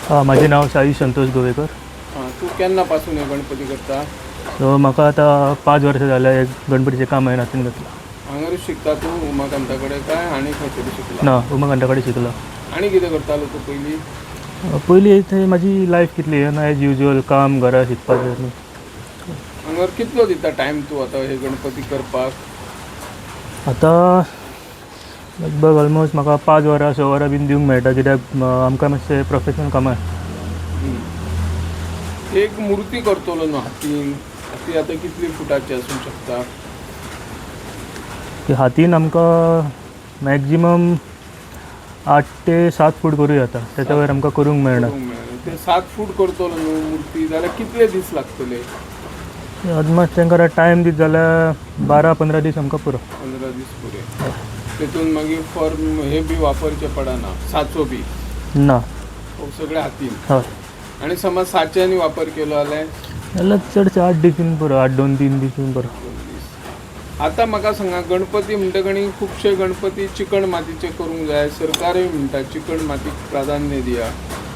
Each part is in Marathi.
माझे नाव साई संतोष गोवेकर. तू केन्नापासून हे गणपती करता? सो म्हाका आतां 5 वर्सां जाल्या एक गणपतीचें काम हांवें हातीन घेतलां. हांगारूच शिकता तू उमाकांता कडेन काय आनी खंय तरी शिकला? ना, उमाकांता कडेन शिकला. आनी कितें करतालो तू पयलीं? पयलीं थंय म्हाजी लायफ कितली एज युजल काम घरा शिकपाचें. हांगार कितलो दिता टायम तू आतां हे गणपती करपाक? आतां लगभग ऑलमोस्ट म्हाका 5 वरां 6 वरां बीन दिवंक मेळटा, कित्याक आमकां मातशें प्रोफेशनल काम आहे. एक मुर्ती करतलो न्हू हातीन, ती आतां कितली फुटाची आसूंक शकता? ती हातीन आमकां मॅक्झिमम 8 ते 7 फूट करूं येता, तेच्या वयर आमकां करूंक मेळना. ते 7 फूट करतलो न्हू मुर्ती जाल्यार कितले दीस लागतले? ऑलमोस्ट तांकां टायम दीत जाल्यार 12-15 दीस आमकां पुरो. 15 दीस पुरे. तेतून मागीर फॉर्म हे बी वापरचे पडना, साचो बी ना, सगळे हातीन. हय. आणि समज साच्यांनी वापर केलो जाल्यार चडशे 8 दीस बीन पुरो, 8-2-3 दीस बीन पुरो. आतां म्हाका सांगा, गणपती म्हणटकणी खुबशे गणपती चिकण मातयेचे करूंक जाय, सरकारूय म्हणटा चिकण मातयेक प्राधान्य दिया.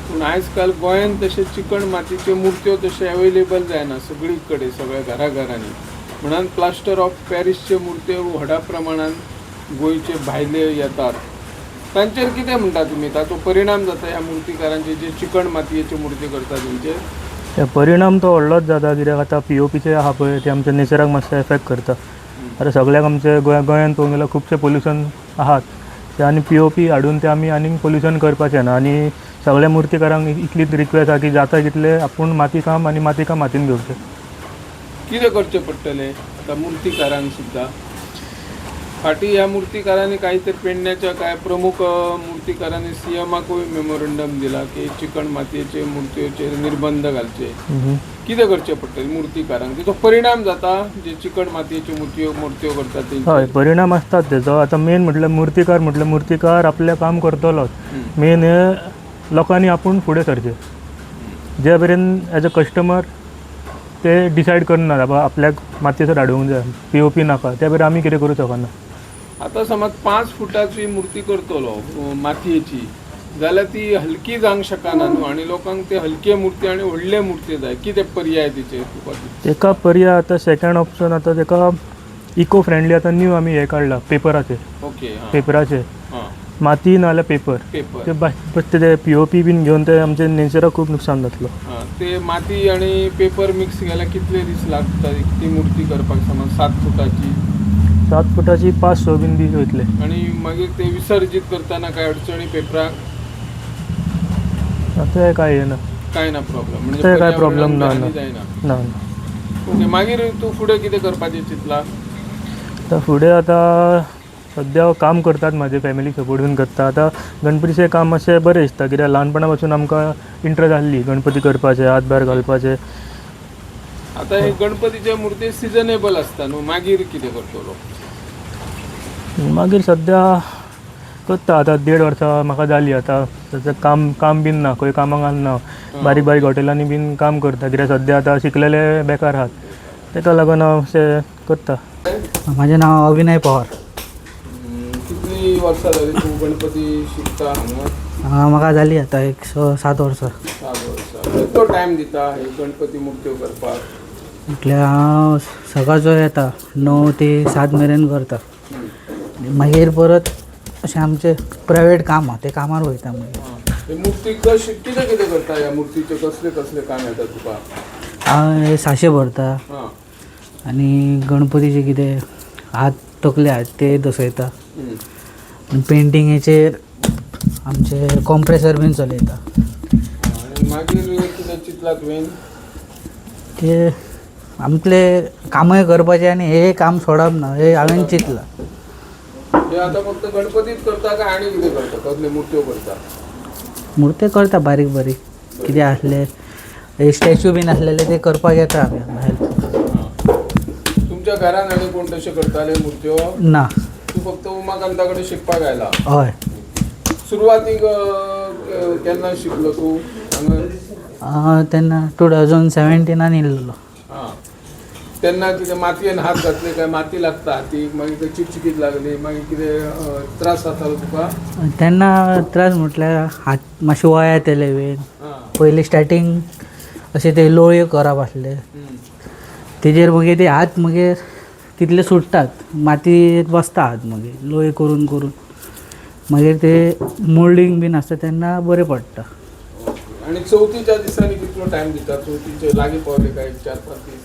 पूण आयज काल गोंयांत तशे चिकण मातयेच्यो मुर्त्यो तशे अवेलेबल जायना सगळी कडेन, सगळ्या घराघरांनी. म्हणून प्लास्टर ऑफ पॅरिसच्यो मुर्त्यो व्हडा प्रमाणान गोंयचे भायले येतात. तांचेर कितें म्हणटा तुमी? ताचो परिणाम जाता ह्या मुर्तीकारांचे जे चिकण मातयेच्यो मुर्ती करता तेंचेर? ते परिणाम तो व्हडलोच जाता, कित्याक आतां POPचे आहा पळय ते आमच्या नेचराक मातशें एफेक्ट करता. आतां सगळ्याक आमचे गोंयांत पळोवंक गेल्यार खुबशे पोल्युशन आहात ते, आनी POP हाडून ते आमी आनीक पोल्युशन करपाचें ना. आनी सगळ्या मुर्तीकारांक इतलीच रिक्वेस्ट आहा की जाता तितले आपूण माती काम हातीन घेवचें. कितें करचें पडटलें आतां मुर्तीकारांक सुद्दां? फाटीं ह्या मुर्तीकारांनी काहीतरी पेडण्याच्या काय प्रमुख मुर्तीकारांनी CMाकूय मेमोरंडम दिला की चिकण मातयेचे मुर्त्योचेर निर्बंध घालचे. कितें करचें पडटलें मुर्तीकारांक? तेचो परिणाम जाता जे चिकण मातयेच्यो मुर्त्यो करतात ते? हय, परिणाम आसतात तेजो. आतां मेन म्हटल्यार मुर्तीकार आपलें काम करतलोच. मेन लोकांनी आपूण फुडें सरचें. जे मेरेन एज अ कस्टमर ते डिसायड करनात बाबा आपल्याक मातयेचो हाडूंक जाय, POP नाका, त्या भायर आमी कितें करूं शकना. आतां समज 5 फुटाची मुर्ती करतलो मातयेची जाल्यार ती हलकी जावंक शकना न्हू, आनी लोकांक ते हलके मुर्ती आनी व्हडले मुर्ती जाय. कितें पर्याय तेचेर? तेका पर्याय आतां सेकंड ऑप्शन आतां तेका इको फ्रेंडली आतां न्यू आमी हे काडला पेपराचे. ओके. पेपराचे माती नाल्यार पेपर पेपर ते बश्ट ते POP बीन घेवन ते आमचे नेचराक खूब नुकसान जातलो. ते माती आनी पेपर मिक्स केल्यार कितले दीस लागता ती मुर्ती करपाक? समज 7 फुटाची 7 फुटाची 5-6 बीन दीस वयतले. आणि मागीर ते विसर्जीत करतना काय अडचणी पेपराक? ते काय येना, काय ना प्रॉब्लेम? म्हणजे ते काय प्रॉब्लेम ना. जायना. ओके. मागीर तूं फुडें कितें करपाचें चिंतलां? आतां फुडें आतां सद्या काम करतात, म्हाजे फॅमिली सपोर्ट बीन करता. आतां गणपतीचें काम मातशें बरें दिसता, कित्याक ल्हानपणा पासून आमकां इंट्रस्ट आसली गणपती करपाचें, हात भायर घालपाचें. आतां हे गणपतीचे मुर्ती सिजनेबल आसता न्हू, मागीर कितें करतलो? मागीर सद्या करता. आतां 1.5 वर्सां म्हाका जाली. आतां तशें काम बीन ना, खंय कामाक घालना. बारीक हॉटेलांनी बीन काम करता, कित्याक सद्या आतां शिकलेले बेकार आहात, तेका लागून हांव अशें करता. माझे नाव अविनय पवार. कितली वर्सां जाली तूं गणपती शिकता हांगा? म्हाका जाली आतां एक 7 वर्सां. 7 वर्सां. कितलो टायम दिता हे गणपती मुर्त्यो करपाक? म्हटल्यार हांव सकाळचो येता 9 ते 7 मेरेन करता. मागीर परत अशें आमचें प्रायवेट काम आहा, ते कामार वयता. मागीर मुर्ती कितें कितें करता? ह्या मुर्तीचे कसले कसले काम येता तुका? हांव हे साशे भरता आनी गणपतीचे कितें हात तकले आहात ते दसयता. पेंटिंगेचेर आमचे कॉम्प्रेसर बीन चलयता. आनी मागीर कितें चिंतलां तुवें? ते आमचे कामय करपाचें आनी हे काम सोडप ना, हे हांवें चिंतलां. हे आतां फक्त गणपतीच करता काय आनी कितें करता? कसले मुर्त्यो करता? मुर्ते करता बारीक बारीक, कितें आसले स्टॅच्यू बीन आसलेले ते करपाक येता आमी हेल्प. तुमच्या घरान आनी कोण तशें करताले मुर्त्यो? ना, तूं फक्त उमाकांता कडेन शिकपाक आयला? हय. सुरवातीक केन्ना शिकलो तूं हांगा? तेन्ना 2017 येयल्लो. तेन्ना कितें मातयेन हात घातले काय? माती लागता हातीक, मागीर ते चिकचिकीत लागली, मागीर कितें त्रास जातालो तुका? तेन्ना त्रास म्हटल्यार हात मातशे वया येतले बीन. पयलीं स्टार्टींग अशें ते लोळयो करप आसले तेजेर मागीर ते हात मागीर तितले सुट्टात मातयेत बसता हात मागीर लोळयो करून करून मागीर ते मोल्डिंग बीन आसता तेन्ना बरें पडटा. आणि चवथीच्या दिसांनी कितलो टाइम दिता? चवथीचे लागीं पावले काय 4-5 दीस?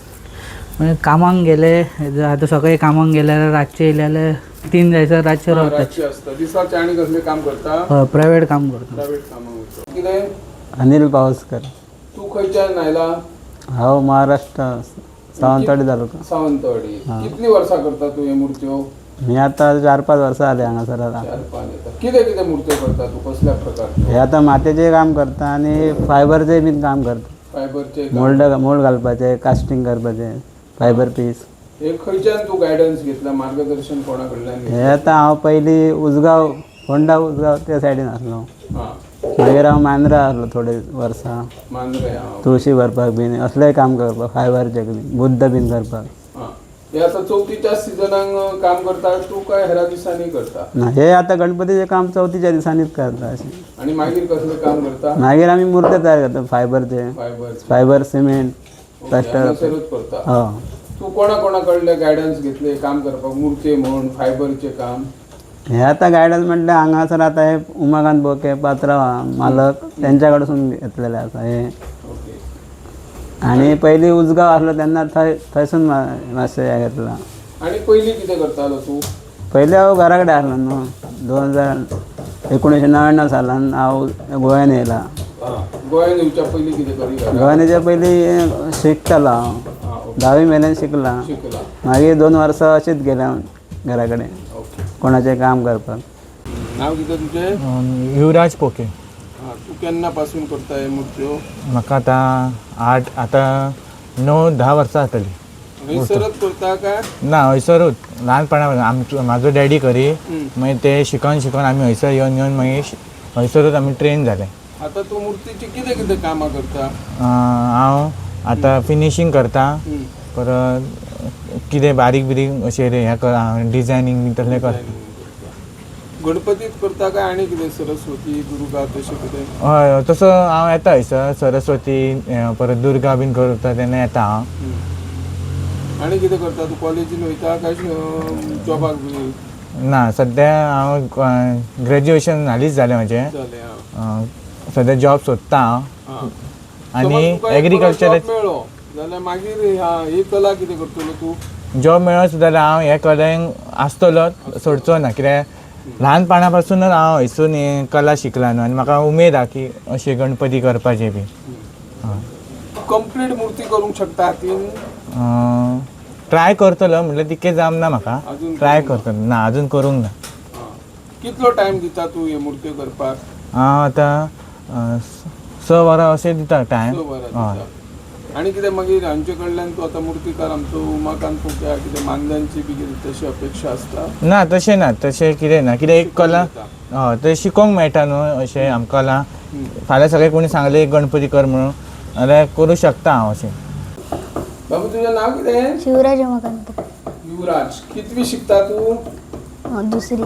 मागीर कामाक गेले आतां सकाळी कामाक गेले जाल्यार रातचे येयले जाल्यार 3 जायसर रातचे रावता. रातची असता. दिसाचे आणि कसले काम करता? हय प्रायवेट काम करता. प्रायव्हेट कामाक वयता. कितें? अनिल पावसकर. तू खंयच्यान आयला? हांव महाराष्ट्र सावंतवाडी तालुका. सावंतवाडी. कितली वर्सां करता तू हे मूर्त्यो? मी आता 4-5 वर्सां जाली हांगासर आता. 4-5 येता. कितें कितें मूर्त्यो करता तू? कसल्या प्रकारच्यो? हे आता मातयेचें काम करता आणि फायबरचें बीन काम करता. फायबरचे मोल्ड घालपाचें, कास्टिंग करपाचें, फायबर पीस. हे खंयच्यान तू गायडन्स घेतला? मार्गदर्शन कोणा कडल्यान हे आता हांव पयलीं उजगांव फोंडा उजगांव त्या सायडीन आसलो. हां. मागीर हांव मांद्रा आसलो थोडे वर्सां. मांद्रे. हां. तुळशी भरपाक बीन असलें काम करपाक फायबरचें बीन बुद्ध बीन करपाक. हां. हे आता चवथीच्या सिजनाक काम करता तू काय हेरा दिसांनी करता? ना हे आता गणपतीचें काम चवथीच्या दिसांनीच करता अशें. आणि मागीर कसलें काम करता? मागीर आमी मुर्ते तयार करता फायबरचे. फायबर सिमेंट प्लास्टर सर्वच करता. हय. तू कोणा कडले गायडन्स घेतले काम करपाक? मूर्ती म्हण, फायबरचे काम? हे आता गायडन्स म्हटल्यार हांगासर आता हे उमाकांत बोके पात्रांव मालक तेंच्या घेतलेले आसा हे. ओके. आणि पयलीं उजगांव आसलो तेन्ना थंयसून मातशें हें घेतलां. आणि पयलीं कितें करतालो तू? पयलीं हांव घरा कडेन आसलो न्हू. 1999 सालान हांव गोंयान येयला. गोंयान येवच्या पयलीं कितें करी? गोंयान येवच्या पयलीं शिकतालो हांव. 10वी मेरेन शिकला. शिकला. मागीर 2 वर्सां अशीच गेल्या घरा कडेन ओके. कोणाचें काम करपाक. नांव कितें तुजें? युवराज पोके. हां. तू केन्ना पासून करता हे मूर्त्यो? म्हाका आतां 9-10 वर्सां जातलीं. हयसरच करता काय? ना हयसरूच ल्हानपणा म्हाजो डॅडी करी मागीर ते शिकून आमी हयसर येवन मागीर हयसरूच आमी ट्रेन जाले. आता तू मूर्तीची कितें कितें कामां करता? हांव आतां फिनिशींग करता परत कितें बारीक अशें हें डिजायनींग बी तसलें करता. गणपतीत करता काय आनी कितें? सरस्वती, दुर्गा तशें कितें? हय तसो हांव येता हयसर सरस्वती परत दुर्गा बीन करता तेन्ना येता हांव. आनी कितें करता तू? कॉलेजीन वयता काय जॉबाक बी? ना सद्या हांव ग्रॅज्युएशन हालींच जालें म्हजें. जालें. सद्या जॉब सोदता हांव. आनी एग्रीकल्चर मेळ्ळो जाल्यार मागीर ही कला कितें करतलो तू? जॉब मेळ्ळो जाल्यार हांव हे कलेंक आसतलो सोडचो ना कित्याक ल्हानपणा पासूनच हांव हयसून हें कला शिकला न्हू आनी म्हाका उमेद आहा की अशें गणपती करपाचें बी. कंप्लीट मूर्ती करूंक शकता हातीन? ट्राय करतलो म्हटल्यार तितकें जावना म्हाका. अजून ट्राय करतलो ना अजून करूंक ना. कितलो टायम दिता तू हे मूर्त्यो करपाक? हांव आतां 6 वरां अशें दिता टायम. 6 वरां दिता. आनी कितें मागीर हांचे कडल्यान तूं आतां मूर्तीकार आमचो उमाकांत पोक्या कितें मानधनची बी कितें तशी अपेक्षा आसता? ना तशें ना तशें कितें ना कित्याक एक कला हय तें शिकोवंक मेळटा न्हू अशें आमकां कला. फाल्यां सगळें कोणी सांगलें एक गणपती कर म्हणून जाल्यार करूं शकता हांव अशें. बाबू तुजें नांव कितें? शिवराज उमाकांत. युवराज. कितवी शिकता तू? दुसरी.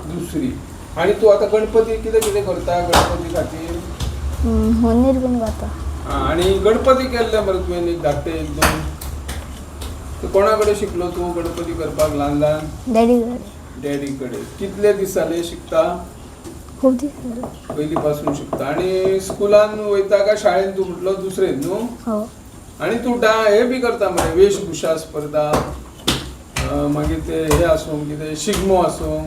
दुसरी. आणि तू आता गणपती कितें कितें करता गणपती खातीर? होनीर बीन करता. आणि गणपती केल्ले मरे तुवें एक धाकटे 1-2? तू कोणा कडेन शिकलो तू गणपती करपाक ल्हान ल्हान? डॅडी कडेन. डॅडी कडेन. कितले दीस जाले शिकता? खूब दीस जाले. पयली पासून शिकता. आणि स्कुलान वयता काय शाळेन तू म्हटलो दुसरेन न्हू? हो. आणि तू हे बी करता मरे वेशभूषा स्पर्धा मागीर ते हे आसूं कितें शिगमो आसूं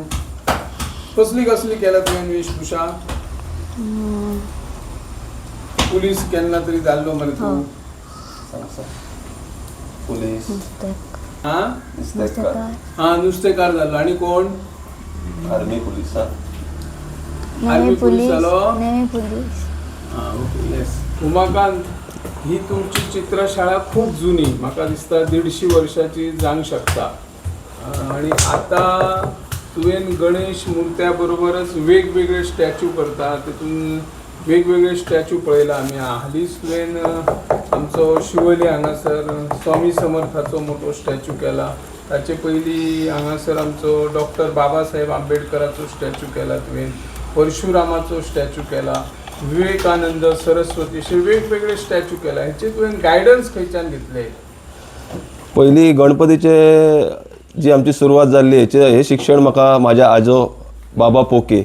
कसली कसली केल्या तुवें वेशभूषा? पुलीस केन्ना तरी जाल्लो मरे तू? पुलीस. नुस्तेकार जाल्लो. आणि कोण? नेवी आर्मी पुलीस जालो? Navy police. Okay. Yes. Umakant ही तुमची चित्रशाळा खूप जुनी म्हाका दिसता 150 वर्षाची जावंक शकता. आणि आता तुवें गणेश मुर्त्या बरोबरच वेगवेगळे स्टॅच्यू करता. तितून वेगवेगळे स्टॅच्यू पळयला आमी. हालींच तुवें आमचो शिवोले हांगासर स्वामी समर्थाचो मोठो स्टॅच्यू केला. ताचे पयलीं हांगासर आमचो डॉक्टर बाबासाहेब आंबेडकराचो स्टॅच्यू केला तुवें. परशुरामाचो स्टॅच्यू केला. विवेकानंद, सरस्वती असे वेगवेगळे स्टॅच्यू केला. ह्याचे तुवें गायडन्स खंयच्यान घेतले? पयलीं गणपतीचे जी आमची सुरवात जाल्ली हे शिक्षण म्हाका म्हाज्या आजो बाबा पोके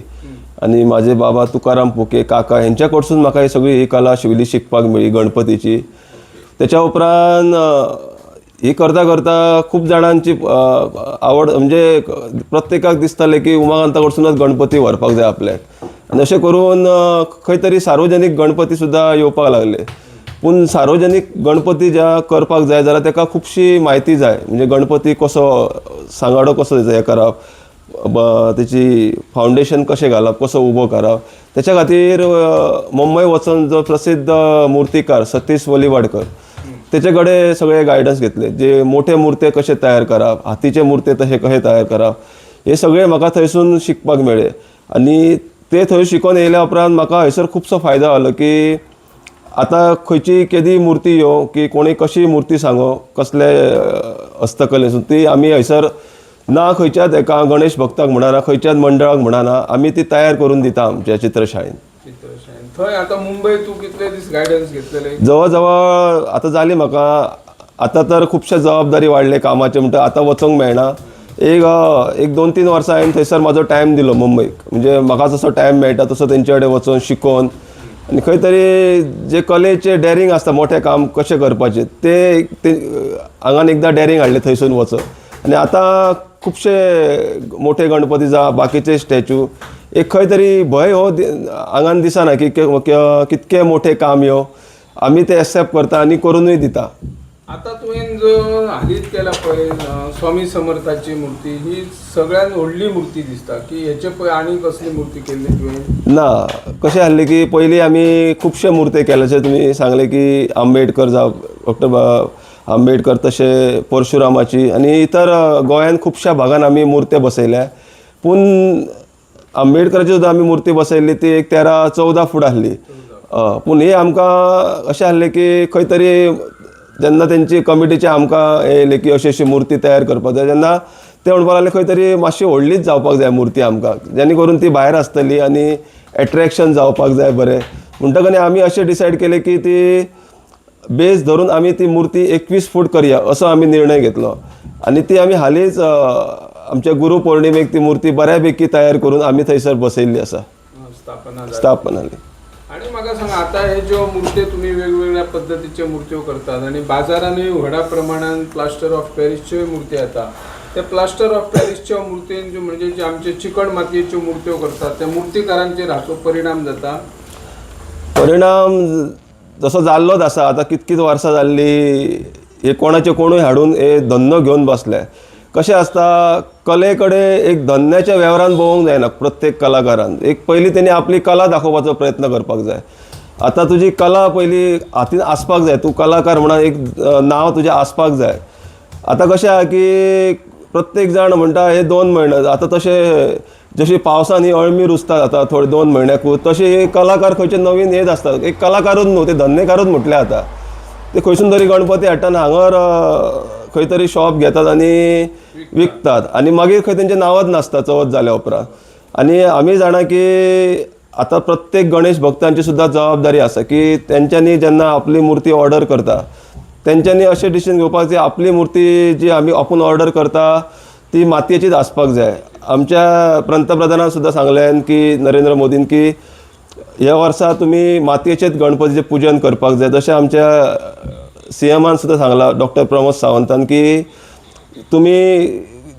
आनी म्हाजे बाबा तुकाराम पोके काका हेंच्या कडसून म्हाका ही सगळी ही कला शिवली शिकपाक मेळ्ळी गणपतीची. तेच्या उपरांत ही करता करता खूब जाणांची आवड म्हणजे प्रत्येकाक दिसतालें की उमाकांता कडसूनच गणपती व्हरपाक जाय आपल्याक आनी अशें करून खंय तरी सार्वजनीक गणपती सुद्दां येवपाक लागले. पूण सार्वजनीक गणपती ज्या करपाक जाय जाल्यार ताका खुबशी म्हायती जाय. म्हणजे गणपती कसो सांगाडो कसो हें करप, तेची फावंडेशन कशें घालप, कसो उबो करप. तेच्या खातीर मुंबय वचून जो प्रसिद्ध मुर्तीकार सतीश वलीवाडकर तेचे कडेन सगळे गायडन्स घेतले. जे मोठे मुर्ते कशे तयार करप, हातीचे मुर्ते तशे कशे तयार करप, हे सगळे म्हाका थंयसून शिकपाक मेळ्ळे. आनी ते थंय शिकून येयल्या उपरांत म्हाका हयसर खुबसो फायदो जालो की आतां खंयची केदी मुर्ती येवं की कोणी कशी मुर्ती सांगो कसले हस्तकलेसून ती आमी हयसर ना खंयच्याच एका गणेश भक्ताक म्हणना खंयच्याच मंडळाक म्हणना आमी ती तयार करून दिता आमच्या चित्रशाळेन. थंय आतां मुंबय तूं कितले दीस गायडन्स घेतलेले? जवळ जवळ आतां जाली म्हाका. आतां तर खुबशे जबाबदारी वाडले कामाचे म्हणटा आतां वचोंक मेळना. एक 2-3 वर्सां हांवें थंयसर म्हाजो टायम दिलो मुंबयक. म्हणजे म्हाका जसो टायम मेळटा तसो तेंचे कडेन वचून शिकोवन आनी खंय तरी जे कलेचे डॅरिंग आसता मोठें काम कशें करपाचें ते हांगान एकदां डॅरिंग हाडलें थंयसून वचून. आनी आतां खुबशे मोठे गणपती जावं बाकीचे स्टॅच्यू एक खंय तरी भंय हो हांगान दिसना की कितके मोठे काम यो आमी ते एक्सेप्ट करता आनी करूनय दिता. आता तुवें जो हालींच केला पळय स्वामी समर्थाची मूर्ती ही सगळ्यात व्हडली मूर्ती दिसता की हेचे पळय आनी कसली मूर्ती केल्ली तुवें? ना कशें आसलें की पयलीं आमी खुबशे मुर्ते केले. जशें तुमी सांगले की आंबेडकर जावं डॉक्टर आंबेडकर तशें परशुरामाची आनी इतर गोंयान खुबश्या भागान आमी मुर्ते बसयल्या. पूण आंबेडकराची सुद्दां आमी मुर्ती बसयल्ली ती एक 13-14 फूट आसली. पूण ही आमकां अशें आसलें की खंय तरी जेन्ना तेंची कमिटीचे आमकां येयले की अशी अशी मुर्ती तयार करपाक जाय तेन्ना ते म्हणपाक लागले खंय तरी मातशी व्हडलीच जावपाक जाय मुर्ती आमकां जेणे करून ती भायर आसतली आनी एट्रॅक्शन जावपाक जाय बरें. म्हणटकच आमी अशें डिसायड केलें की ती बेस धरून आमी ती मुर्ती 21 फूट करया असो आमी निर्णय घेतलो. आनी ती आमी हालींच आमच्या गुरू पौर्णिमेक ती मुर्ती बऱ्यापैकी तयार करून आमी थंयसर बसयल्ली आसा स्थापनाली. आणि म्हाका सांगा आता हे ज्यो मुर्त्यो तुम्ही वेगवेगळ्या पद्धतीच्यो मुर्त्यो करतात आणि बाजारानूय व्हडा प्रमाणात प्लास्टर ऑफ पॅरिसच्यो मुर्ती येता. त्या प्लास्टर ऑफ पॅरिसच्या मुर्तीन ज्यो म्हणजे जे आमचे चिकण मातयेच्यो मुर्त्यो करतात त्या मुर्तीकारांचेर हाचो परिणाम जाता? परिणाम जसो जाल्लोच आसा. आतां कितकीच वर्सां जाल्ली हे कोणाचे कोणूय हाडून हे धंदो घेवन बसले. कशें आसता कले कडेन एक धंद्याच्या वेव्हारान भोवंक जायना प्रत्येक कलाकारान. एक पयलीं तेणी आपली कला दाखोवपाचो प्रयत्न करपाक जाय. आतां तुजी कला पयलीं हातीन आसपाक जाय. तूं कलाकार म्हणून एक नांव तुजें आसपाक जाय. आतां कशें आहा की प्रत्येक जाण म्हणटा हे 2 म्हयने आतां तशें जशी पावसान ही अळमी रुजतात आतां थोडे 2 म्हयन्याकूच तशें कलाकार खंयचे नवीन हेच आसतात. एक कलाकारूच न्हू ते धंदेकारूच म्हटले आतां. ते खंयसून तरी गणपती हाडटाना हांगर खंय तरी शॉप घेतात आनी विकतात आनी मागीर खंय तेंचें नांवच नासता चवथ जाल्या उपरांत. आनी आमी जाणा की आतां प्रत्येक गणेश भक्तांची सुद्दां जबाबदारी आसा की तेंच्यांनी जेन्ना आपली मुर्ती ऑर्डर करता तेंच्यांनी अशें डिसिजन घेवपाक जाय आपली मुर्ती जी आमी आपूण ऑर्डर करता ती मातयेचीच आसपाक जाय. आमच्या पंतप्रधानान सुद्दां सांगलें की नरेंद्र मोदीन की ह्या वर्सा तुमी मातयेचेच गणपतीचें पुजन करपाक जाय. जशें आमच्या CMन सुद्दां सांगलां डॉक्टर प्रमोद सावंतान की तुमी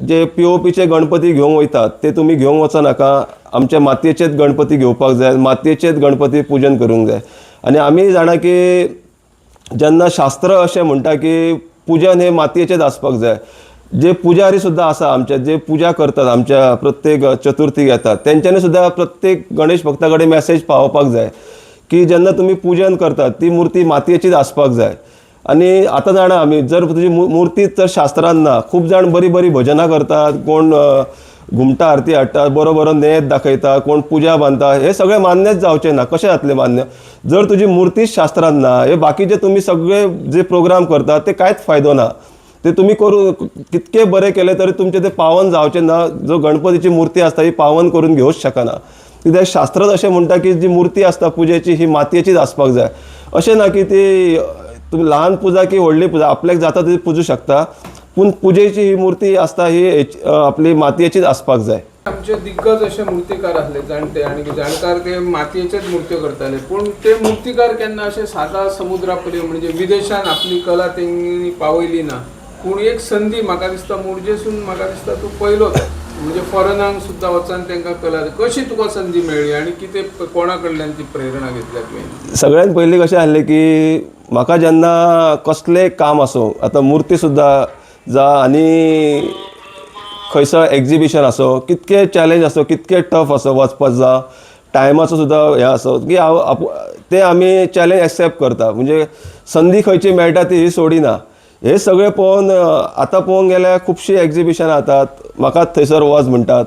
जे POPचे गणपती घेवंक वयतात ते तुमी घेवंक वचनाका. आमच्या मातयेचेच गणपती घेवपाक जाय. मातयेचेच गणपती पुजन करूंक जाय. आनी आमी जाणा की जेन्ना शास्त्र अशें म्हणटा की पुजन हे मातयेचेच आसपाक जाय. जे पुजारी सुद्दां आसा आमचे जे पुजा करतात आमच्या प्रत्येक चतुर्थीक येतात तेंच्यांनी सुद्दां प्रत्येक गणेश भक्ता कडेन मॅसेज पावोवपाक जाय की जेन्ना तुमी पुजन करतात ती मुर्ती मातयेचीच आसपाक जाय. आनी आतां जाणा आमी जर तुजी मुर्ती तर शास्त्रान ना. खूब जाण बरी बरी भजनां करतात, कोण घुमटा आरती हाडटात, बरो बरो नेत दाखयता, कोण पुजा बांदता. हे सगळें मान्यच जावचें ना. कशें जातलें मान्य जर तुजी मुर्तीच शास्त्रान ना. हे बाकीचे तुमी सगळे जे प्रोग्राम करतात ते कांयच फायदो ना. ते तुमी करून कितके बरें केले तरी तुमचे ते पावन जावचें ना. जो गणपतीची मुर्ती आसता ही पावन करून घेवच शकना. कित्याक शास्त्रच अशें म्हणटा की जी मुर्ती आसता पुजेची ही मातयेचीच आसपाक जाय. अशें ना की ती तुम्ही ल्हान पुजा की व्हडली पुजा आपल्याक जाता ती पुजू शकता, पूण पुजेची ही मुर्ती आसता ही आपली मातयेचीच आसपाक जाय. आमचे दिग्गज असे मूर्तिकार असले जाणते आणि जाणकार ते मातयेचेच मूर्त्यो करताले, पण ते मूर्तिकार केन्ना असे साधा समुद्रापरी म्हणजे विदेशान आपली कला तेंनी पावयली ना. पूण एक संधी म्हाका दिसता मोरजेसून म्हाका दिसता तूं पयलोच म्हणजे फॉरेनांक सुद्दां वचून तांकां कला कशी तुका संधी मेळ्ळी आणि कितें कोणा कडल्यान ती प्रेरणा घेतल्या तुवें? सगळ्यात पयलीं कशें आसलें की म्हाका जेन्ना कसलेंय काम आसूं, आतां मुर्ती सुद्दां जा आनी खंयसर एग्जिबिशन आसो, कितके चॅलेंज आसो, कितके टफ आसो वचपाक जा, टायमाचो सुद्दां हें आसो की ते आमी चॅलेंज एक्सेप्ट करता. म्हणजे संदी खंयची मेळटा ती ही सोडिना. हे सगळें पळोवन आतां पळोवंक गेल्यार खुबशीं एग्जिबिशनां जातात, म्हाका थंयसर वच म्हणटात,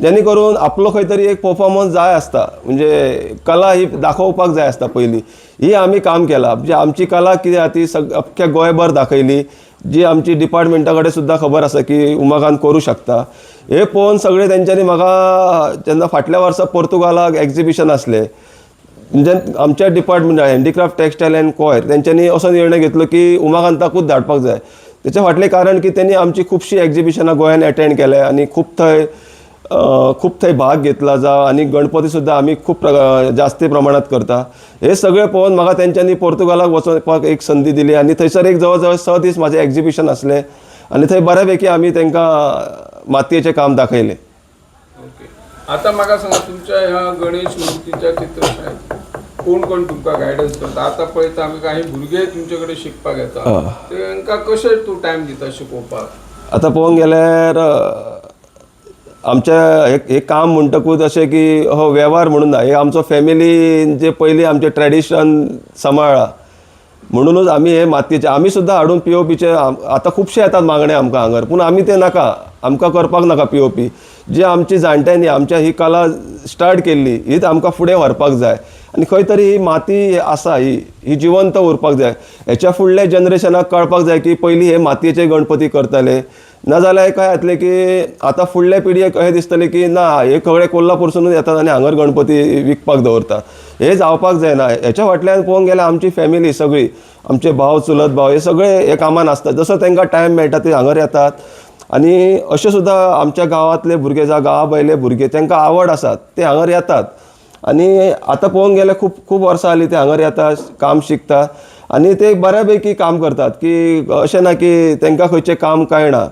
जेणे करून आपलो खंय तरी एक परफॉर्मन्स जाय आसता. म्हणजे कला ही दाखोवपाक जाय आसता पयलीं. ही आमी काम केलां. म्हणजे आमची कला कितें आसा ती अख्ख्या गोंयभर दाखयली, जी आमची डिपार्टमेंटा कडेन सुद्दां खबर आसा की उमाकांत करूं शकता. हे पळोवन सगळे तेंच्यांनी म्हाका जेन्ना फाटल्या वर्सा पोर्तुगालाक एग्जिबिशन आसलें, म्हणजे आमच्या department handicraft textile and coir तेंच्यांनी असो निर्णय घेतलो की उमाकांताकूच धाडपाक जाय. तेच्या फाटलें कारण की तेणी आमची खुबशीं एग्जिबिशनां गोंयान अटेंड केल्या आणि खूब थंय भाग घेतला जा आणि गणपती सुद्दां आमी खूब जास्ती प्रमाणात करता. हे सगळें पळोवन म्हाका तेंच्यांनी पोर्तुगालाक वचपाक एक संदी दिली आणि थंयसर एक जवळ जवळ 6 दीस म्हाजें एग्जिबिशन आसलें आणि थंय बऱ्यापैकी आमी तांकां मातयेचें काम दाखयलें. ओके. आता म्हाका सांगा तुमच्या ह्या गणेश मूर्तीच्या चित्रशाळेत कोण कोण तुमकां गायडन्स करता? आता पळयता आमी काही भुरगे तुमचे कडेन शिकपाक येता, तांकां कशें तूं टायम दिता शिकोवपाक? आतां पळोवंक गेल्यार आमच्या एक काम म्हणटकूच अशें की हो वेव्हार म्हणून ना, हे आमचो फॅमिलीन जे पयलीं आमचें ट्रेडिशन सांबाळ्ळा म्हणूनच आमी हे मातयेचे आमी सुद्दां हाडून POPचे आतां खुबशे येतात मागणे आमकां हांगर, पूण आमी ते नाका, आमकां करपाक नाका POP. जी आमची जाणट्यांनी आमच्या ही कला स्टार्ट केल्ली हीच आमकां फुडें व्हरपाक जाय आनी खंय तरी ही माती आसा ही जिवंत उरपाक जाय. हेच्या फुडल्या जनरेशनाक कळपाक जाय की पयलीं हे मातयेचे गणपती करताले. नाजाल्यार काय जातलें की आतां फुडल्या पिळगेक अशें दिसतलें की ना हे सगळे कोल्हापूरसूनच येतात आनी हांगर गणपती विकपाक दवरतात. हे जावपाक जायना. हेच्या फाटल्यान पळोवंक गेल्यार आमची फॅमिली सगळी, आमचे भाव चुलत भाव हे सगळे हे कामान आसतात. जसो तांकां टायम मेळटा ते हांगर येतात. आनी अशें सुद्दां आमच्या गांवांतले भुरगे जावं गांवा भायले भुरगे तांकां आवड आसात ते हांगर येतात. आनी आतां पळोवंक गेल्यार खूब वर्सां जालीं ते हांगर येतात, काम शिकतात आनी ते बऱ्यापैकी काम करतात. की अशें ना की तांकां खंयचें काम कळना.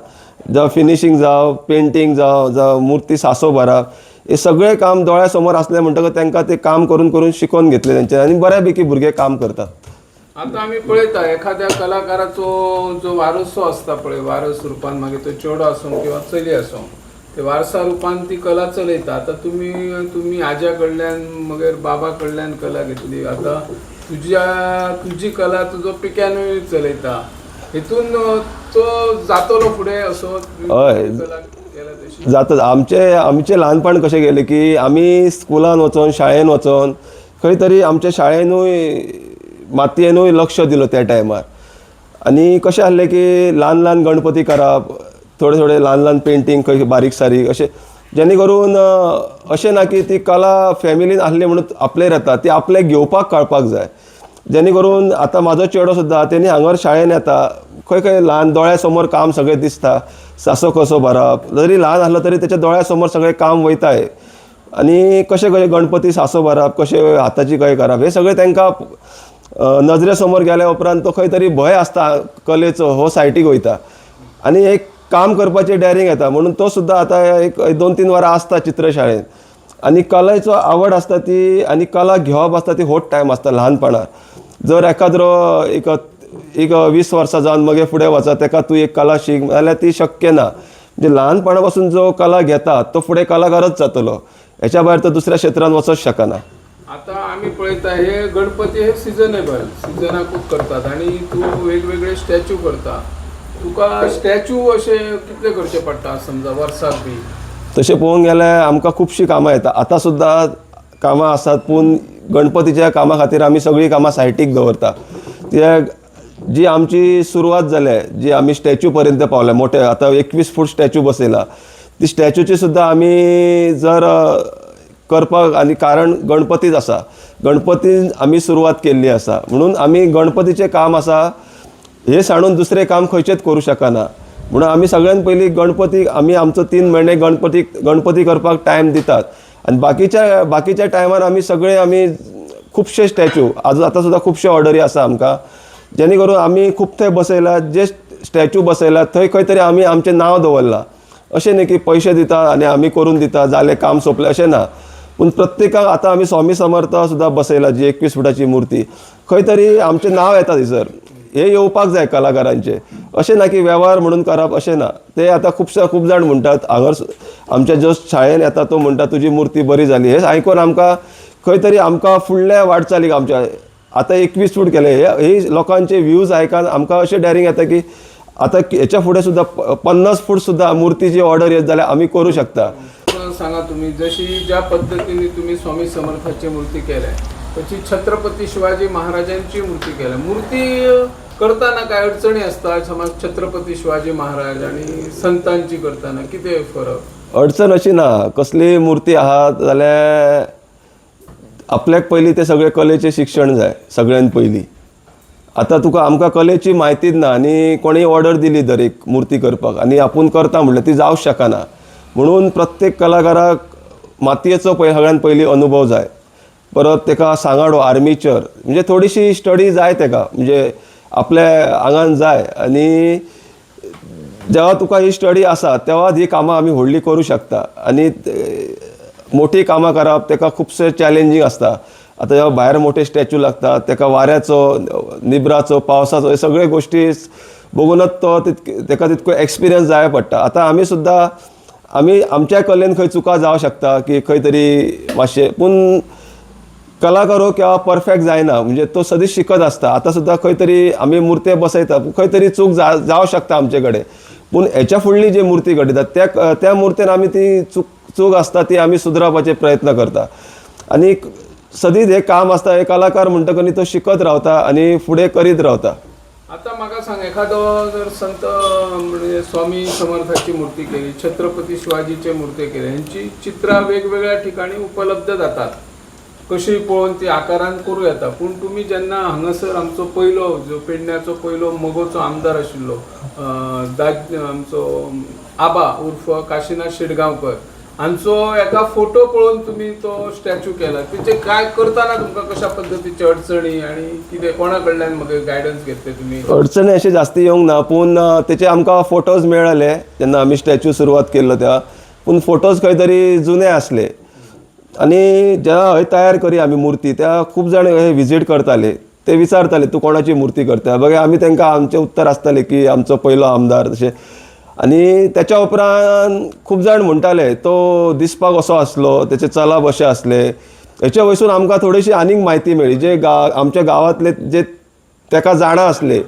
जावं फिनिशींग जावं, पेंटींग जावं मुर्ती सासो भरप, हे सगळें काम दोळ्या समोर आसलें म्हणटकच तांकां ते काम करून करून शिकोवन घेतले तेंचे आनी बऱ्यापैकी भुरगे काम करतात. आता आमी पळयता एखाद्या कलाकाराचो जो वारसो आसता पळय, वारस रुपान मागीर तो चेडो आसूं किंवा चली आसूं, ते वारसा रुपान ती कला चलयता. आता तुम्ही आज्या कडल्यान मागीर बाबा कडल्यान कला घेतली, आता तुजी कला तुजो पिक्यानूय चलयता, हितून तो जातलो फुडें असो? हय जाता. आमचे ल्हानपण कशें गेलें की आमी स्कुलान वचोन शाळेन वचोन खंय तरी आमच्या शाळेनूय मातयेनूय लक्ष दिलो त्या टायमार. आनी कशें आहलें की ल्हान ल्हान गणपती करप, थोडे ल्हान ल्हान पेंटींग खंय बारीक सारीक अशें, जेणे करून अशें ना की ती कला फॅमिलीन आहली म्हणून आपलेर येता, ती आपल्याक घेवपाक कळपाक जाय. जेणे करून आतां म्हाजो चेडो सुद्दां तेणी हांगर शाळेन येता, खंय ल्हान दोळ्या समोर काम सगळें दिसता, सासो कसो भरप, जरी ल्हान आसलो तरी तेच्या दोळ्या समोर सगळें काम वयताय. आनी कशें गणपती सासो भरप, कशें हाताची कय करप, हे सगळें तांकां नजरे समोर गेल्या उपरांत तो खंय तरी भंय आसता कलेचो, हो सायटीक वयता आनी एक काम करपाची डॅरिंग येता. म्हणून तो सुद्दां आतां एक 2-3 वरां आसता चित्रशाळेंत. आनी कलेचो आवड आसता ती आनी कला घेवप आसता ती होच टायम आसता ल्हानपणान. जर एखाद्रो एक 20 वर्सां जावन मागीर फुडें वचत ताका तूं एक कला शीक जाल्यार ती शक्य ना. म्हणजे ल्हानपणा पासून जो कला घेता तो फुडें कलाकारच जातलो, हेच्या भायर तो दुसऱ्या क्षेत्रांत वचूंक शकना. आता आम्ही पळयता हे गणपती हे सिजनेबल सिजनाकूच करतात आणि तू वेगवेगळे स्टॅच्यू करता. तुका स्टॅच्यू असे कितले करचे पडटा समजा वर्साक बी? तशें पळोवंक गेल्यार आमकां खुबशीं कामां येता. आतां सुद्दां कामां आसात, पूण गणपतीच्या कामा खातीर आमी सगळीं कामां सायटीक दवरता. कित्याक जी आमची सुरवात जाल्या, जी आमी स्टॅच्यू पर्यंत पावल्या, मोठे आतां 21 फूट स्टॅच्यू बसयला, ती स्टॅच्यूची सुद्दां आमी जर करपाक आनी कारण गणपतीच आसा. गणपतीन आमी सुरवात केल्ली आसा म्हणून आमी गणपतीचें काम आसा हे सांडून दुसरें काम खंयचेंच करूं शकना. म्हणून आमी सगळ्यान पयलीं गणपतीक आमी आमचो 3 म्हयने गणपती करपाक टायम दितात आनी बाकीच्या टायमार आमी खुबशे स्टॅच्यू आतां सुद्दां खुबशे ऑर्डरी आसा आमकां, जेणे करून आमी खूब थंय बसयला, जे स्टॅच्यू बसयला थंय खंय तरी आमी आमचें नांव दवरलां. अशें न्ही की पयशे दिता आनी आमी करून दिता जालें काम सोंपलें अशें ना. पूण प्रत्येकाक आतां आमी स्वामी समर्थ सुद्दां बसयला, जी 21 फुटाची मूर्ती, खंय तरी आमचें नांव येता थंयसर. हे येवपाक जाय कलाकारांचे. अशें ना की वेव्हार म्हणून करप अशें ना. ते आतां खूब जाण म्हणटात, हांगर आमच्या जस्ट शाळेन येता तो म्हणटा तुजी मूर्ती बरी जाली. हे आयकून आमकां खंय तरी आमकां फुडल्या वाटचालीक आमच्या आतां 21 फूट केले हे लोकांचे व्ह्यूज आयकून आमकां अशें डॅरिंग येता की आतां हेच्या फुडें सुद्दां 50 फूट सुद्दां मुर्तीची ऑर्डर येत जाल्यार आमी करूं शकता. सांगा तुम्ही, जशी ज्या पद्धतीने तुम्ही स्वामी समर्थाची मूर्ती केल्या, तशी छत्रपती शिवाजी महाराजांची मूर्ती केल्या. मूर्ती करताना काय अडचणी असतात? समज छत्रपती शिवाजी महाराज आणि संतांची करताना किती फरक? अडचण अशी ना. कसली मूर्ती आहा जाल्यार आपल्याक पयलीं ते सगळे कलेचें शिक्षण जाय सगळ्यान पयलीं. आतां आमकां कलेची म्हायतीच ना आनी कोणेय ऑर्डर दिली दर एक मूर्ती करपाक आनी आपूण करता म्हणल्यार ती जावंक शकना. म्हणून प्रत्येक कलाकाराक मातयेचो सगळ्यान पयलीं अनुभव जाय. परत तेका सांगाडो, आर्मिचर, म्हणजे थोडीशी स्टडी जाय तेका, म्हणजे आपल्या आंगान जाय. आनी जेव्हा तुका ही स्टडी आसा तेव्हाच ही कामां आमी व्हडली करूं शकता. आनी मोठी कामां करप तेका खुबशे चॅलेंजींग आसता. आतां जेव्हा भायर मोठे स्टॅच्यू लागतात तेका वाऱ्याचो, निब्राचो, पावसाचो हे सगळे गोश्टी बघूनच तो तेका तितको एक्सपिरियन्स जाय पडटा. आतां आमी आमच्या कलेन खंय चुका जावं शकता की खंय तरी मातशें, पूण कलाकार हो केव्हा परफेक्ट जायना, म्हणजे तो सदींच शिकत आसता. आतां सुद्दां खंय तरी आमी मुर्ते बसयता, खंय तरी चूक जावं शकता आमचे कडेन, पूण हेच्या फुडली जी मुर्ती घडयतात त्या मुर्तेन आमी ती चूक आसता ती आमी सुदारपाचे प्रयत्न करता. आनी सदींच हे काम आसता, हे कलाकार म्हणटकच तो शिकत रावता आनी फुडें करीत रावता. आता म्हाका सांग, एखादो जर संत म्हणजे स्वामी समर्थाची मूर्ती केली, छत्रपती शिवाजीचे मूर्ती केली, यांची चित्रां वेगवेगळ्या ठिकाणी उपलब्ध जातात, कशी पळोवन ती आकारान करूं येता. पूण तुमी जेन्ना हांगासर आमचो पयलो जो पेडण्याचो पयलो मोगोचो आमदार आशिल्लो आमचो आबा उर्फ काशीनाथ शिडगांवकर हांचो एका फोटो पळोवन तुमी तो स्टॅच्यू केला, तेचे काय करताना तुमकां कशा पद्धतीची अडचणी आणि कितें कोणा कडल्यान म्हाका गायडन्स घेतले तुमी? अडचणी अशी जास्ती येवंक ना, पूण तेचे आमकां फोटोज मेळ्ळे जेन्ना आमी स्टॅच्यू सुरवात केल्लो तेव्हा. पूण फोटोज खंय तरी जुने आसले आनी जेन्ना हय तयार करी आमी मूर्ती, त्या खूब जाण हे विजीट करताले, ते विचारताले तूं कोणाची मूर्ती करता. बघा आमी तांकां आमचें उत्तर आसतालें की आमचो पयलो आमदार तशें. आनी तेच्या उपरांत खूब जाण म्हणटाले तो दिसपाक असो आसलो, तेचे चलप अशें आसले. हेचे वयसून आमकां थोडीशी आनीक म्हायती मेळ्ळी. जे आमच्या गांवांतले जे तेका जाणा आसले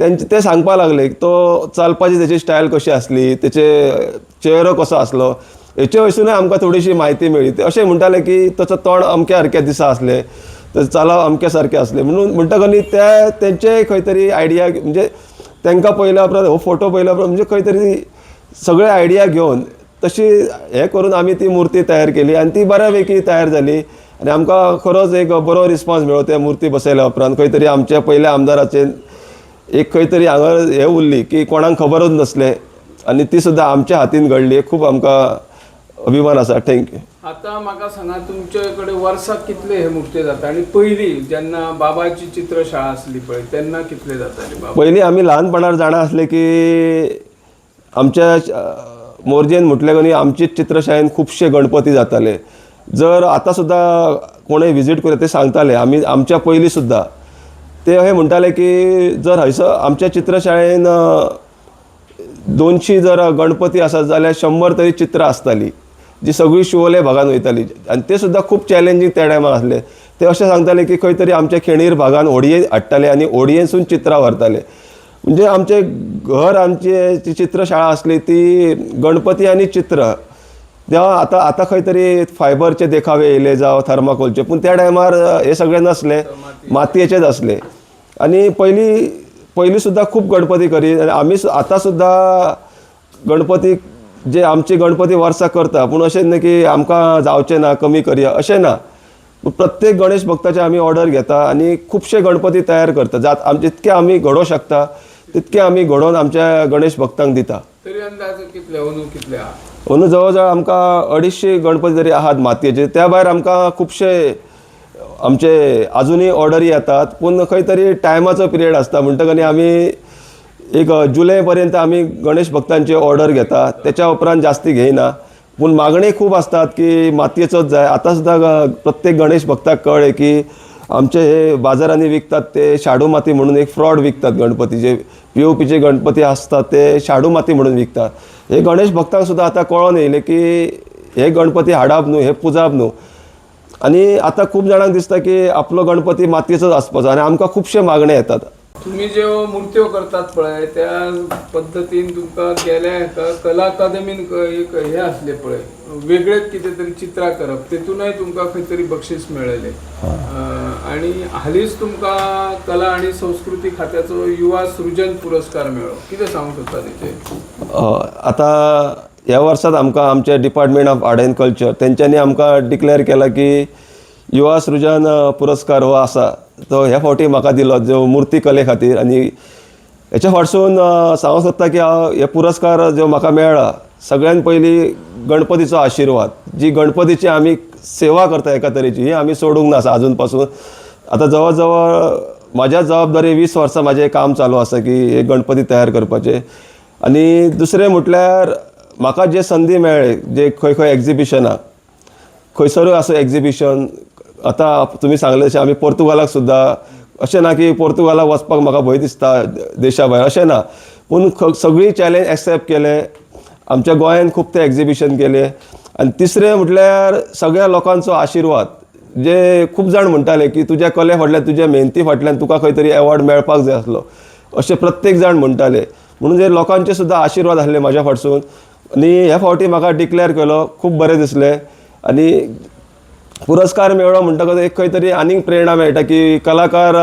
ते सांगपाक लागले तो चलपाची तेची स्टायल कशी आसली, तेचे चेहरो कसो आसलो. हेचे वयसूनय आमकां थोडीशी म्हायती मेळ्ळी. ते अशें म्हणटाले की ताचो तोंड अमके सारके दिसा आसले, तें चलप अमके सारकें आसलें. म्हणून म्हणटकच तेंचे खंय तरी आयडिया, म्हणजे तांकां पयल्या उपरांत हो फोटो पयल्या उपरांत म्हणजे खंय तरी सगळे आयडिया घेवन तशी हे करून आमी ती मूर्ती तयार केली आनी ती बऱ्यापैकी तयार जाली. आनी आमकां खरोच एक बरो रिस्पॉन्स मेळ्ळो त्या मूर्ती बसयल्या उपरांत. खंय तरी आमच्या पयल्या आमदाराचें एक खंय तरी हांगा हे उरली की कोणाक खबरच नासलें आनी ती सुद्दां आमच्या हातीन घडली. खूब आमकां अभिमान आसा. थँक्यू. आता म्हाका सांगा, तुमचे कडेन वर्साक कितले हे मूर्ती जाता आणि पयलीं जेन्ना बाबाची चित्रशाळा आसली पळय तेन्ना कितले जाताले? पयलीं आमी ल्हानपणार जाणा आसले की आमच्या मोरजेन म्हटले कोणी आमचीच चित्रशाळेन खुबशे गणपती जाताले. जर आतां सुद्दां कोणूय विजीट करूं ते सांगताले आमच्या पयलीं सुद्दां ते अशें म्हणटाले की जर हयसर आमच्या चित्रशाळेन 200 जर गणपती आसत जाल्यार 100 तरी चित्रां आसतालीं जी सगळी शिवोले भागान वयताली आनी ते सुद्दां खूब चॅलेंजींग त्या टायमार आसले. ते अशें सांगताले की खंय तरी आमच्या खेणीर भागान होडये हाडटाले आनी होडयेसून चित्रां व्हरताले. म्हणजे आमचे घर, आमची चित्रशाळा आसली ती गणपती आनी चित्र. जेव्हा आतां खंय तरी फायबरचे देखावे येयले जावं थर्माकोलचे, पूण त्या टायमार हे सगळे नसले, मातयेचेच आसले. आनी पयलीं सुद्दां खूब गणपती करी. आमी आतां सुद्दां गणपतीक जे आमची गणपती वर्सा करता पूण अशें न्ही की आमकां जावचें ना कमी करया अशें ना. प्रत्येक गणेश भक्ताचे आमी ऑर्डर घेता आनी खुबशे गणपती तयार करता. जितके आमी घडोवंक शकता तितके आमी घडोवन आमच्या गणेश भक्तांक दिता. तरी अंदाज कितले अंदू कितले आहा? अंदू जवळ जवळ आमकां 250 गणपती तरी आहात मातयेचे. त्या भायर आमकां खुबशे आमचे अजुनूय ऑर्डरी येतात पूण खंय तरी टायमाचो पिरियड आसता म्हणटकच आमी एक जुलय पर्यंत आमी गणेश भक्तांची ऑर्डर घेता. त्याच्या उपरांत जास्ती घेयना. पूण मागणी खूब आसतात की मातयेचोच जाय. आतां सुद्दां प्रत्येक गणेश भक्ताक कळ्ळें की आमचे हे बाजारांनी विकतात ते शाडू माती म्हणून एक फ्रॉड विकतात गणपती. जे POPचे गणपती असतात ते शाडू माती म्हणून विकतात. हे गणेश भक्तांक सुद्दां आतां कळोन येयलें की हे गणपती हाडप न्हू, हे पुजाप न्हू. आनी आतां खूब जाणांक दिसता की आपलो गणपती मातयेचोच आसपाचो आनी आमकां खुबशे मागणे येतात. तुम्ही ज्यो मुर्त्यो करतात पळय त्या पद्दतीन तुमकां गेल्या हेका कला अकादमीन एक हे आसले पळय वेगळेच कितें तरी चित्रां करप तेतूनय तुमकां खंय तरी बक्षीस मेळयलें. आनी हालींच तुमकां कला आनी संस्कृती खात्याचो युवा सृजन पुरस्कार मेळ्ळो. कितें सांगूंक सोदता तेचेर? आतां ह्या वर्सात आमकां आमचे department of art end culture तेंच्यांनी आमकां डिक्लेअर केला की युवा सृजन पुरस्कार हो आसा तो ह्या फावटी म्हाका दिलो जो मुर्ती कले खातीर. आनी हेच्या फाटसून सांगूंक सोदता की हे पुरस्कार जो म्हाका मेळ्ळा सगळ्यान पयलीं गणपतीचो आशिर्वाद. जी गणपतीची आमी सेवा करता एका तरेची ही आमी सोडूंक ना आजून पासून. आतां जवळ जवळ म्हाज्या जबाबदारी 20 वर्सां म्हाजें काम चालू आसा की हे गणपती तयार करपाचे. आनी दुसरें म्हटल्यार म्हाका जे संदी मेळ्ळे जे खंय खंय एग्जिबिशनां खंयसरूय आसा एग्जिबिशन. आतां तुमी सांगले तशें आमी पोर्तुगालाक सुद्दां अशें ना की पोर्तुगालाक वचपाक म्हाका भंय दिसता देशा भायर अशें ना. पूण सगळी चॅलेंज एक्सेप्ट केले. आमच्या गोंयांत खूब ते एग्जिबिशन केले. आनी तिसरें म्हटल्यार सगळ्या लोकांचो आशिर्वाद. जे खूब जाण म्हणटाले की तुज्या कले फाटल्यान तुज्या मेहनती फाटल्यान तुका खंय तरी एवॉर्ड मेळपाक जाय आसलो अशें प्रत्येक जाण म्हणटाले. म्हणून जे लोकांचे सुद्दां आशिर्वाद आसले म्हाज्या फाटसून. आनी ह्या फावटी म्हाका डिक्लेअर केलो खूब बरें दिसलें. आनी पुरस्कार मेळ्ळो म्हणटकच एक खंय तरी आनीक प्रेरणा मेळटा की कलाकार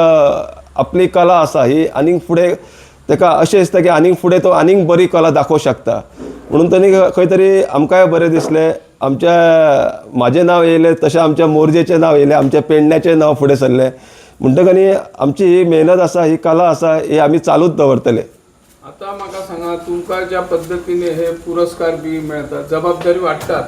आपली कला आसा ही आनीक फुडें ताका अशें दिसता की आनीक फुडें तो आनीक बरी कला दाखोवंक शकता. म्हणून तरी खंय तरी आमकांय बरें दिसलें. म्हाजें नांव येयलें तशें आमच्या मोरजेचें नांव येयलें आमच्या पेडण्याचें नांव फुडें सरलें. म्हणटकच आमची ही मेहनत आसा ही कला आसा ही आमी चालूच दवरतले. आता म्हाका सांगा तुमकां ज्या पद्दतीने हे पुरस्कार बी मेळतात जबाबदारी वाडटात.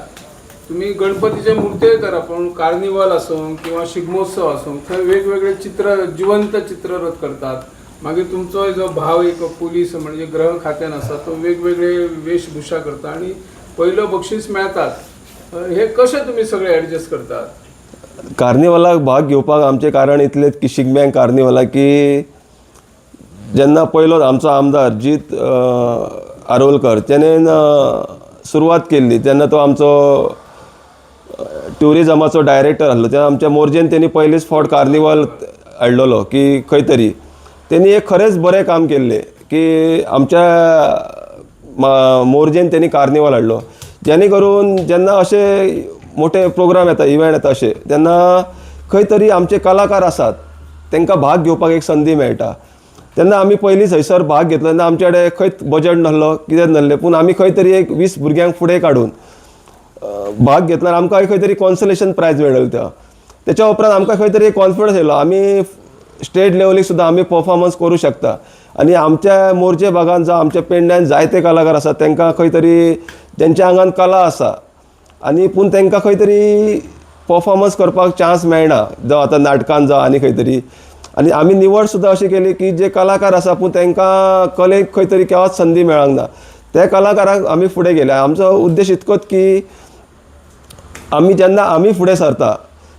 तुम्ही गणपतीचे मुर्त्योय करा पण कार्निवल आसूं किंवा शिगमोत्सव आसूं थंय वेगवेगळे चित्र जिवंत चित्ररथ करतात. मागीर तुमचो जो भाव एक पुलीस म्हणजे गृह खात्यान आसा तो वेगवेगळे वेशभूषा करता आणि पहिलो बक्षीस मेळतात. हे कशें तुमी सगळे एडजस्ट करतात? कार्निवलाक भाग घेवपाक आमचें कारण इतलेंच की शिगम्यांक कार्निवलाक की जेन्ना पयलो आमचो आमदार जीत आरोलकर तेणेन सुरवात केल्ली तेन्ना तो आमचो ट्युरिजमाचो डायरेक्टर आसलो तेन्ना आमच्या मोरजेन तेणी पयलींच फावट कार्निवल हाडलेलो की खंय तरी तेणी एक खरेंच बरें काम केल्लें की आमच्या मोरजेन तेणी कार्निवल हाडलो. जेणे करून जेन्ना अशे मोठे प्रोग्राम येता इव्हेंट येता अशे तेन्ना खंय तरी आमचे कलाकार आसात तांकां भाग घेवपाक एक संदी मेळटा. तेन्ना आमी पयलींच थंयसर भाग घेतलो तेन्ना आमचे कडेन खंयच बजट नासलो कितेंच नासलें पूण आमी खंय तरी एक 20 भुरग्यांक फुडें काडून भाग घेतल्यार आमकां खंय तरी कॉन्सलेशन प्रायज मेळ्ळो. तेच्या उपरांत आमकां खंय तरी कॉन्फिडन्स येयलो आमी स्टेट लेवलीक सुद्दां आमी परफॉर्मन्स करूं शकता. आनी आमच्या मोरजे भागांत जावं आमच्या पेडण्यान जायते कलाकार आसात तांकां खंय तरी तेंच्या आंगान कला आसा आनी पूण तांकां खंय तरी परफॉर्मन्स करपाक चान्स मेळना जावं आतां नाटकान जावं आनी खंय तरी. आनी आमी निवड सुद्दां अशी केली की जे कलाकार आसा पूण तांकां कलेक खंय तरी केव्हाच संदी मेळोंक ना त्या कलाकारांक आमी फुडें गेले. आमचो उद्देश इतकोच की आमी जेन्ना आमी फुडें सरता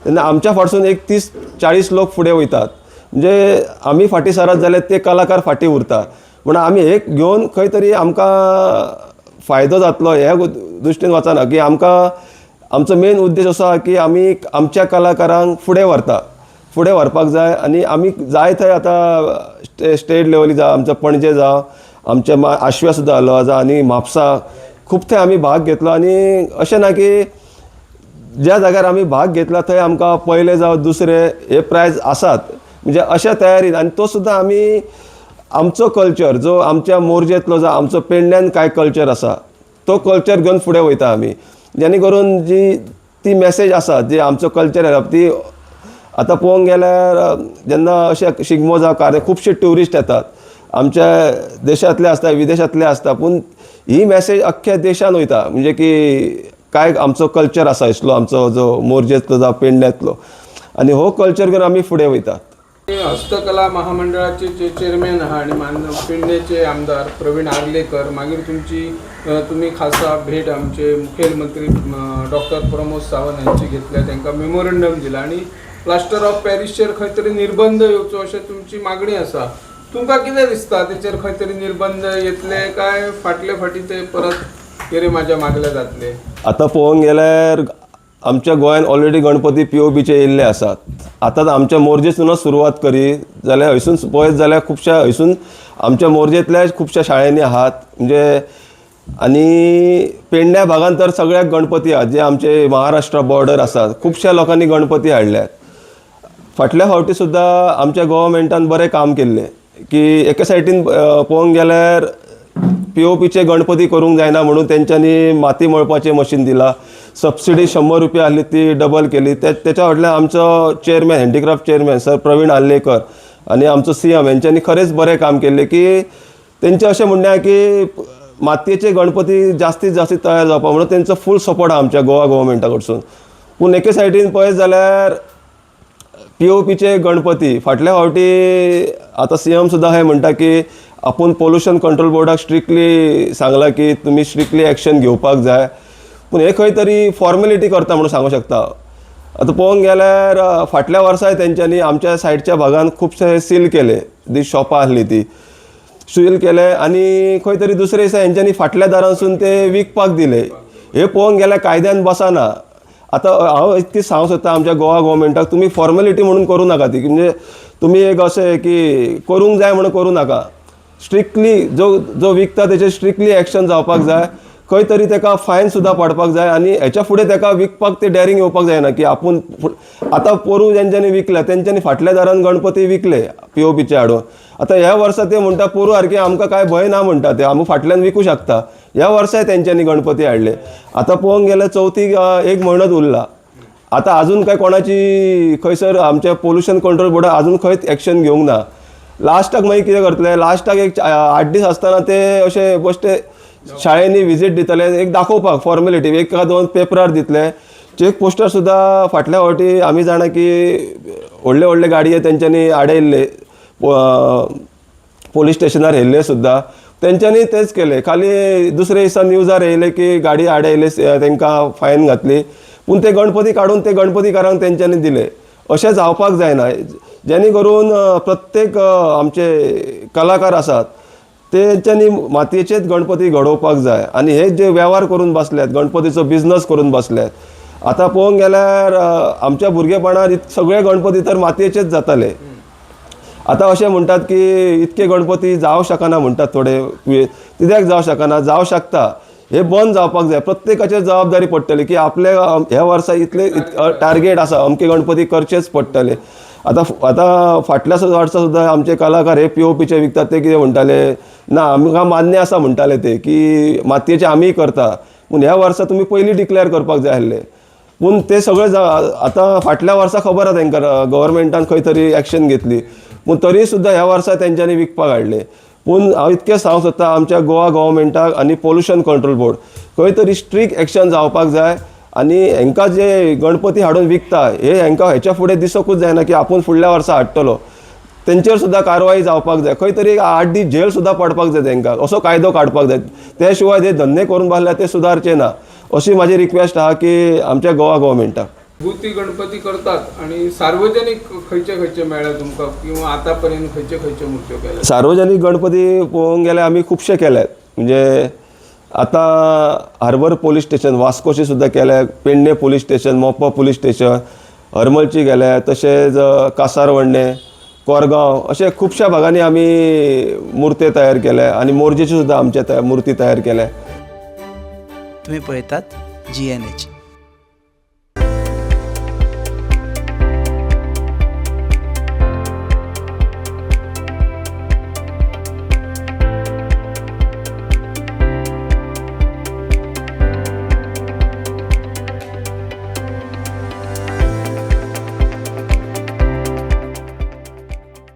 तेन्ना आमच्या फाटसून एक 30-40 लोक फुडें वयतात. म्हणजे आमी फाटीं सरत जाल्यार ते कलाकार फाटीं उरता. म्हण आमी एक घेवन खंय तरी आमकां फायदो जातलो ह्या दृश्टीन वचना की आमकां आमचो मेन उद्देश असो आसा की आमी आमच्या कलाकारांक फुडें व्हरपाक जाय. आनी आमी जाय थंय आतां स्टेट लेवली जावं आमचो पणजे जावं आमचे आश्व्या सुद्दां जालो जावं आनी म्हापसा खूब थंय आमी भाग घेतलो. आनी अशें ना की ज्या जाग्यार आमी भाग घेतला थंय आमकां पयले जावं दुसरे हे प्रायज आसात म्हणजे अशा तयारीन. आनी तो सुद्दां आमी आमचो कल्चर जो आमच्या मोरजेंतलो जो आमचो पेडण्यान कांय कल्चर आसा तो कल्चर घेवन फुडें वयता आमी, जेणे करून जी ती मॅसेज आसा जी आमचो कल्चर ती आतां पळोवंक गेल्यार जेन्ना अशे शिगमो जावं कार्य खुबशे ट्युरिस्ट येतात आमच्या देशांतले आसता विदेशांतले आसता, पूण ही मॅसेज अख्ख्या देशान वयता, म्हणजे की काय आमचो कल्चर आसा इसलो आमचो जो मोरजेंतलो जावं पेडण्यांतलो, आनी हो कल्चर घेवन आमी फुडें वयतात. हस्तकला महामंडळाचे जे चेअरमॅन आहात आणि पेडणेचे आमदार प्रवीण आर्लेकर, मागीर तुम्ही खासा भेट आमचे मुखेलमंत्री डॉक्टर प्रमोद सावंत यांची घेतल्या, तांकां मेमोरंडम दिला आणि प्लास्टर ऑफ पॅरिसचेर खंय तरी निर्बंध येवचो अशी तुमची मागणी आसा. तुमकां कितें दिसता, तेचेर खंय तरी निर्बंध येतले काय फाटले फाटी ते परत गेरे म्हाज्या मागले जातले? आतां पळोवंक गेल्यार आमच्या गोंयांत ऑलरेडी गणपती POPचे येयल्ले आसात. आतां आमच्या मोरजेसूनच सुरवात करी जाल्यार हयसून पळयत जाल्यार खुबश्या हयसून आमच्या मोरजेंतल्याच खुबश्या शाळेंनी आहात, म्हणजे आनी पेडण्या भागांत तर सगळ्याक गणपती आहात, जे आमचे महाराष्ट्रा बॉर्डर आसात, खुबश्या लोकांनी गणपती हाडल्यात. फाटल्या फावटी सुद्दां आमच्या गव्हर्मेंटान बरें काम केल्लें की एके सायडीन पळोवंक गेल्यार POPचे गणपती करूंक जायना म्हणून तेंच्यांनी माती मळपाचें मशीन दिलां, सबसिडी 100 रुपया आहली ती डबल केली. त्याच्या फाटल्यान आमचो chairman handicraft chairman sir Praveen Arlekar आनी आमचो CM हेंच्यांनी खरेंच बरें काम केल्लें की तेंचें अशें म्हणणें की मातयेचे गणपती जास्तीत जास्त तयार जावपा म्हणून तेंचो फूल सपोर्ट आहा आमच्या गोवा गव्हर्मेंटा कडसून. पूण एके सायडीन पळयत जाल्यार POPचे गणपती फाटल्या फावटी आतां CM सुद्दां हें म्हणटा की आपूण पोल्युशन कंट्रोल बोर्डाक स्ट्रिक्टली सांगलां की तुमी स्ट्रिक्टली एक्शन घेवपाक जाय, पूण हे खंय तरी फॉर्मेलिटी करता म्हणून सांगूं शकता. आतां पळोवंक गेल्यार फाटल्या वर्साय तेंच्यांनी आमच्या सायडच्या भागांत खुबशे सील केले, जी शॉपां आहली ती सील केले आनी खंय तरी दुसरे दिसा हेंच्यांनी फाटल्या दारांसून ते विकपाक दिले. हे पळोवंक गेल्यार कायद्यान बसना. आतां हांव इतकी सांगूंक सोदता आमच्या गोवा गव्हर्मेंटाक, तुमी फॉर्मेलिटी म्हणून करूं नाका ती, म्हणजे तुमी एक अशें की करूंक जाय म्हणून करूं नाका. स्ट्रिक्टली जो विकता तेचेर स्ट्रिक्टली एक्शन जावपाक जाय, खंय तरी ताका फायन सुद्दां पडपाक जाय आनी हेच्या फुडें ताका विकपाक ते डॅरिंग येवपाक जायना की आपूण आतां पोरू जेंच्यांनी विकल्या तेंच्यांनी फाटल्या दारान गणपती विकले POPचे हाडून. आतां ह्या वर्सा ते म्हणटा पोरू सारके आमकां काय भंय ना म्हणटा ते, आमी फाटल्यान विकूं शकता. ह्या वर्साय तेंच्यांनी गणपती हाडले. आतां पळोवंक गेल्यार चवथीक 1 म्हयनोच उरला. आतां आजून काय कोणाची खंयसर आमच्या पोल्युशन कंट्रोल बोर्डाक आजून खंयच एक्शन घेवंक ना. लास्टाक मागीर कितें करतले, लास्टाक एक 8 दीस आसतना ते अशे बेश्टे शाळेंनी विजीट दितले, एक दाखोवपाक फॉर्मेलिटी 1-2 पेपरार दितले. चेक पोस्टर सुद्दां फाटल्या फावटी आमी जाणा की व्हडले व्हडले गाडये तेंच्यांनी आडयल्ले, पोलीस स्टेशनार येयल्ले सुद्दां तेंच्यांनी तेच केले. खाली दुसरे दिसा न्यूजार येयले की गाडी आडयले, तांकां फायन घातली, पूण ते गणपती काडून ते गणपतीकारांक तेंच्यांनी दिले. अशें जावपाक जायना, जेणे करून प्रत्येक आमचे कलाकार आसात तेंच्यांनी मातयेचेच गणपती घडोवपाक जाय. आनी हे जे वेव्हार करून बसल्यात, गणपतीचो बिझनस करून बसल्यात. आतां पळोवंक गेल्यार आमच्या भुरगेपणान सगळे गणपती तर मातयेचेच जाताले. आतां अशें म्हणटात की इतके गणपती जावं शकना म्हणटात थोडे, कित्याक जावं शकना, जावं शकता. हे बंद जावपाक जाय, प्रत्येकाचेर जबाबदारी पडटली की आपले ह्या वर्सा इतले टार्गेट आसा, अमके गणपती करचेच पडटले. आतां फाटल्या वर्सा सुद्दां आमचे कलाकार हे POPचे विकतात ते कितें म्हणटाले, ना आमकां मान्य आसा म्हणटाले ते की मातयेचे आमी करता, पूण ह्या वर्सा तुमी पयलीं डिक्लेअर करपाक जाय आसले. पूण ते सगळे आतां फाटल्या वर्सा खबर आसा तांकां गव्हर्मेंटान खंय तरी एक्शन घेतली, पूण तरी सुद्दां ह्या वर्सा तेंच्यांनी विकपाक हाडले. पूण हांव इतकें सांगूंक सोदता आमच्या गोवा गव्हर्मेंटाक आनी पोल्युशन कंट्रोल बोर्ड खंय तरी स्ट्रिक्ट एक्शन जावपाक जाय. आनी हांकां जे गणपती हाडून विकता हांकां हेच्या फुडें दिसोकूच जायना की आपूण फुडल्या वर्सा हाडटलो. तेंचेर सुद्दां कारवाई जावपाक जाय, खंय तरी 8 दीस जेल सुद्दां पडपाक जाय तांकां, असो कायदो काडपाक जाय. त्या शिवाय जे धंदे करून बसल्या ते सुदारचे ना, अशी म्हाजी रिक्वेस्ट आहा की आमच्या गोवा गव्हर्मेंटाक. भूती गणपती करतात आणि सार्वजनिक खंयचे खंयचे मेळ्ळे तुमकां, किंवा आतां पर्यंत खंयचे खंयचे मुर्त्यो केल्या? सार्वजनीक गणपती पळोवंक गेल्यार आमी खुबशे केल्यात. म्हणजे आतां हार्बर पोलीस स्टेशन वास्कोची सुद्दां केल्या, पेडणे पोलीस स्टेशन, मोपा पोलीस स्टेशन, हरमलची गेल्या, तशेंच कासारवडणे, कोरगांव, अशे खुबश्या भागांनी आमी मुर्त्यो तयार केल्या आनी मोरजेची सुद्दां आमचे मुर्ती तयार केल्या. तुम्ही पळयतात GNH.